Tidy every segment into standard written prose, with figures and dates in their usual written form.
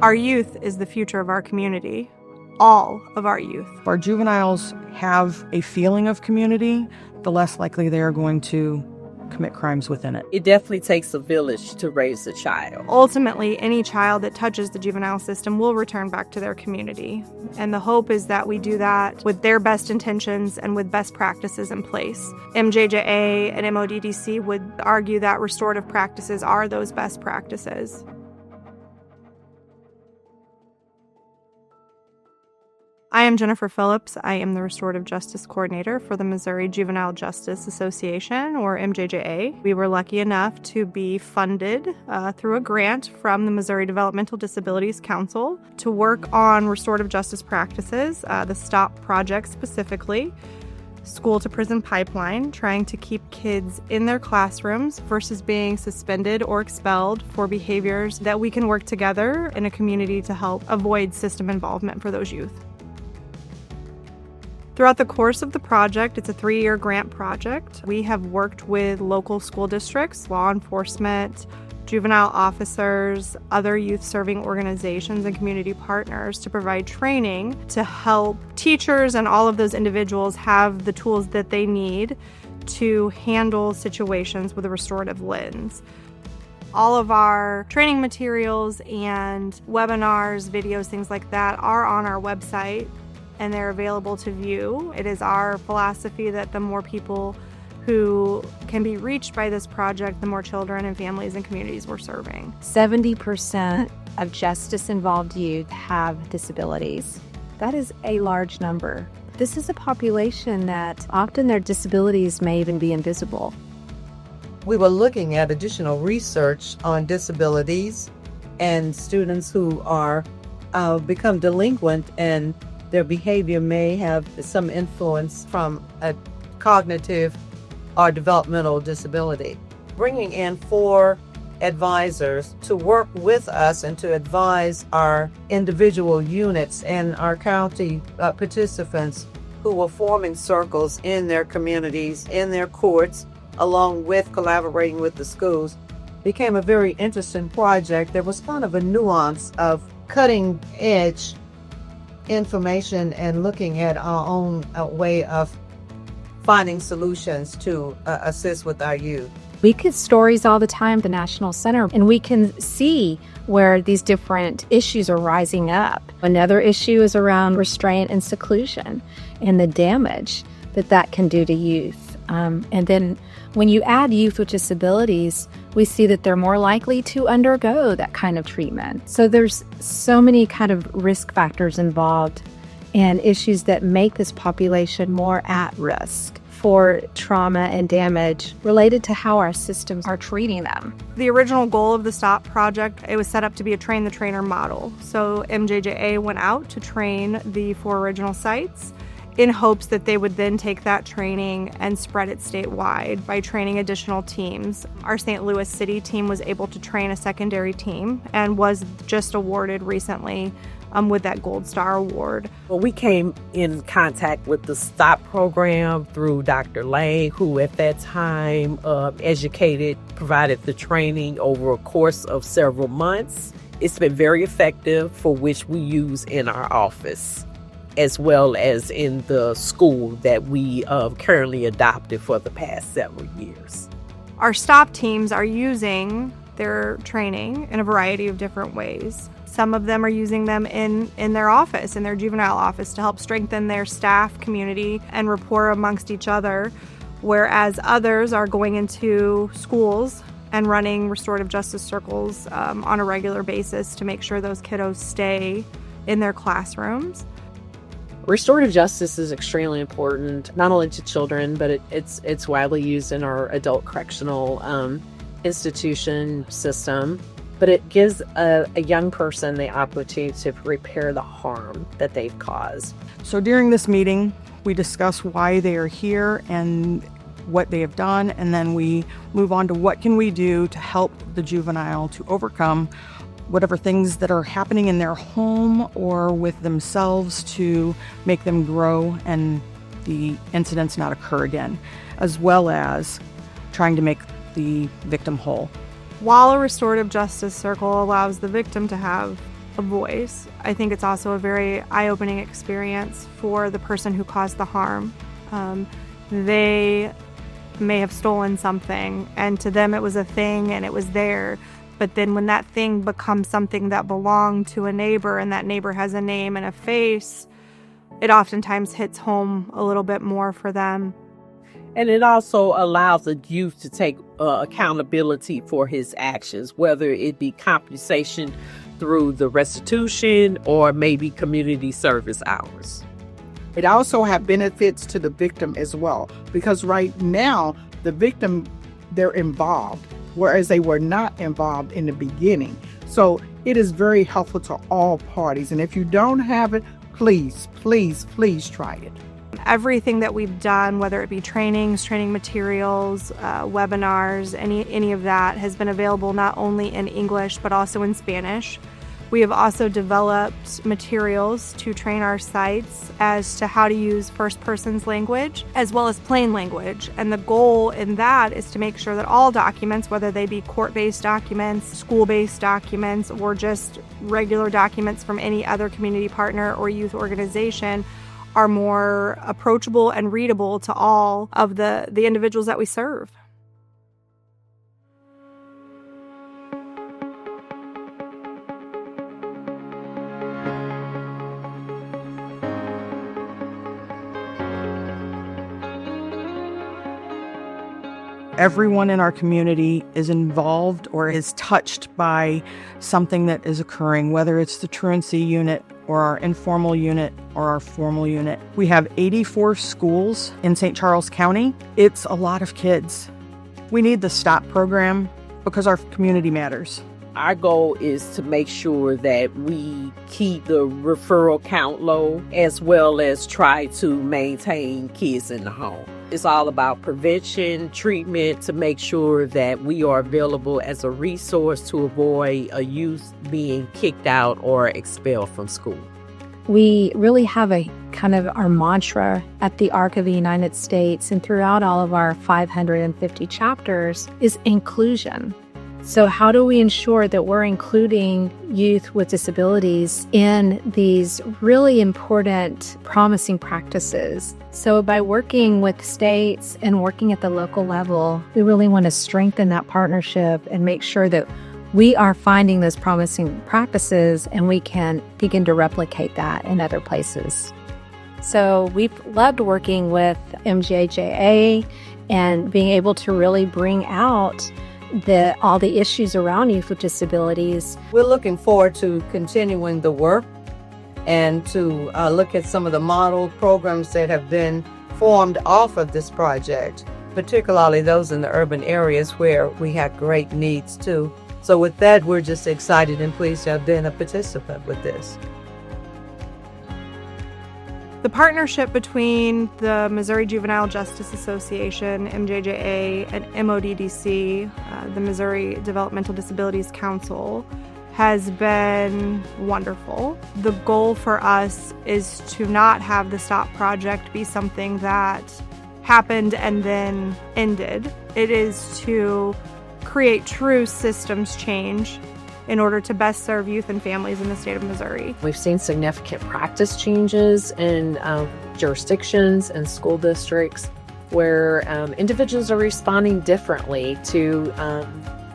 Our youth is the future of our community. All of our youth. If our juveniles have a feeling of community, the less likely they are going to commit crimes within it. It definitely takes a village to raise a child. Ultimately, any child that touches the juvenile system will return back to their community. And the hope is that we do that with their best intentions and with best practices in place. MJJA and MODDC would argue that restorative practices are those best practices. I am Jennifer Phillips. I am the Restorative Justice Coordinator for the Missouri Juvenile Justice Association, or MJJA. We were lucky enough to be funded through a grant from the Missouri Developmental Disabilities Council to work on restorative justice practices, the SToPP project specifically, school to prison pipeline, trying to keep kids in their classrooms versus being suspended or expelled for behaviors that we can work together in a community to help avoid system involvement for those youth. Throughout the course of the project, it's a 3-year grant project. We have worked with local school districts, law enforcement, juvenile officers, other youth-serving organizations, and community partners to provide training to help teachers and all of those individuals have the tools that they need to handle situations with a restorative lens. All of our training materials and webinars, videos, things like that are on our website, and they're available to view. It is our philosophy that the more people who can be reached by this project, the more children and families and communities we're serving. 70% of justice-involved youth have disabilities. That is a large number. This is a population that often their disabilities may even be invisible. We were looking at additional research on disabilities and students who are become delinquent, and their behavior may have some influence from a cognitive or developmental disability. Bringing in 4 advisors to work with us and to advise our individual units and our county participants who were forming circles in their communities, in their courts, along with collaborating with the schools, became a very interesting project. There was kind of a nuance of cutting edge information and looking at our own way of finding solutions to assist with our youth. We get stories all the time at the National Center, and we can see where these different issues are rising up. Another issue is around restraint and seclusion and the damage that can do to youth. And then when you add youth with disabilities, we see that they're more likely to undergo that kind of treatment. So there's so many kind of risk factors involved and issues that make this population more at risk for trauma and damage related to how our systems are treating them. The original goal of the SToPP project, it was set up to be a train-the-trainer model. So MJJA went out to train the 4 original sites in hopes that they would then take that training and spread it statewide by training additional teams. Our St. Louis City team was able to train a secondary team and was just awarded recently with that Gold Star Award. Well, we came in contact with the SToPP program through Dr. Lang, who at that time provided the training over a course of several months. It's been very effective, for which we use in our office, as well as in the school that we currently adopted for the past several years. Our SToPP teams are using their training in a variety of different ways. Some of them are using them in their office, in their juvenile office, to help strengthen their staff, community, and rapport amongst each other, whereas others are going into schools and running restorative justice circles on a regular basis to make sure those kiddos stay in their classrooms. Restorative justice is extremely important, not only to children, but it's widely used in our adult correctional institution system. But it gives a young person the opportunity to repair the harm that they've caused. So during this meeting, we discuss why they are here and what they have done, and then we move on to what can we do to help the juvenile to overcome whatever things that are happening in their home or with themselves to make them grow and the incidents not occur again, as well as trying to make the victim whole. While a restorative justice circle allows the victim to have a voice. I think it's also a very eye-opening experience for the person who caused the harm. They may have stolen something, and to them it was a thing and it was there. But then when that thing becomes something that belonged to a neighbor and that neighbor has a name and a face, it oftentimes hits home a little bit more for them. And it also allows the youth to take accountability for his actions, whether it be compensation through the restitution or maybe community service hours. It also have benefits to the victim as well, because right now the victim, they're involved, whereas they were not involved in the beginning. So it is very helpful to all parties. And if you don't have it, please, please, please try it. Everything that we've done, whether it be trainings, training materials, webinars, any of that has been available not only in English but also in Spanish. We have also developed materials to train our sites as to how to use first person's language as well as plain language. And the goal in that is to make sure that all documents, whether they be court-based documents, school-based documents, or just regular documents from any other community partner or youth organization, are more approachable and readable to all of the individuals that we serve. Everyone in our community is involved or is touched by something that is occurring, whether it's the truancy unit or our informal unit or our formal unit. We have 84 schools in St. Charles County. It's a lot of kids. We need the SToPP program because our community matters. Our goal is to make sure that we keep the referral count low as well as try to maintain kids in the home. It's all about prevention, treatment, to make sure that we are available as a resource to avoid a youth being kicked out or expelled from school. We really have a kind of our mantra at the Arc of the United States and throughout all of our 550 chapters is inclusion. So how do we ensure that we're including youth with disabilities in these really important, promising practices? So by working with states and working at the local level, we really want to strengthen that partnership and make sure that we are finding those promising practices and we can begin to replicate that in other places. So we've loved working with MJJA and being able to really bring out all the issues around youth with disabilities. We're looking forward to continuing the work and to look at some of the model programs that have been formed off of this project, particularly those in the urban areas where we have great needs too. So with that, we're just excited and pleased to have been a participant with this. The partnership between the Missouri Juvenile Justice Association, MJJA, and MODDC, the Missouri Developmental Disabilities Council, has been wonderful. The goal for us is to not have the SToPP project be something that happened and then ended. It is to create true systems change in order to best serve youth and families in the state of Missouri. We've seen significant practice changes in jurisdictions and school districts where individuals are responding differently to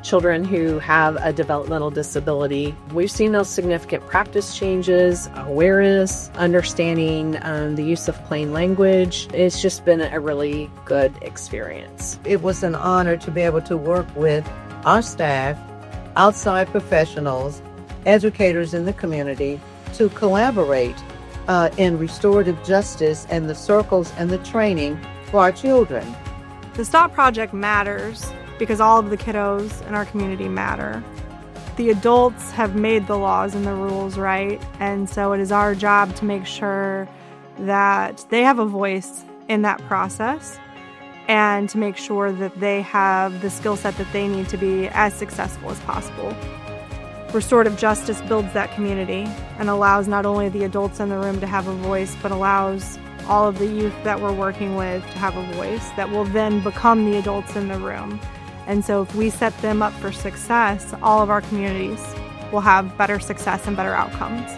children who have a developmental disability. We've seen those significant practice changes, awareness, understanding the use of plain language. It's just been a really good experience. It was an honor to be able to work with our staff, outside professionals, educators in the community to collaborate in restorative justice and the circles and the training for our children. The SToPP project matters because all of the kiddos in our community matter. The adults have made the laws and the rules, right? And so it is our job to make sure that they have a voice in that process and to make sure that they have the skill set that they need to be as successful as possible. Restorative justice builds that community and allows not only the adults in the room to have a voice, but allows all of the youth that we're working with to have a voice that will then become the adults in the room. And so if we set them up for success, all of our communities will have better success and better outcomes.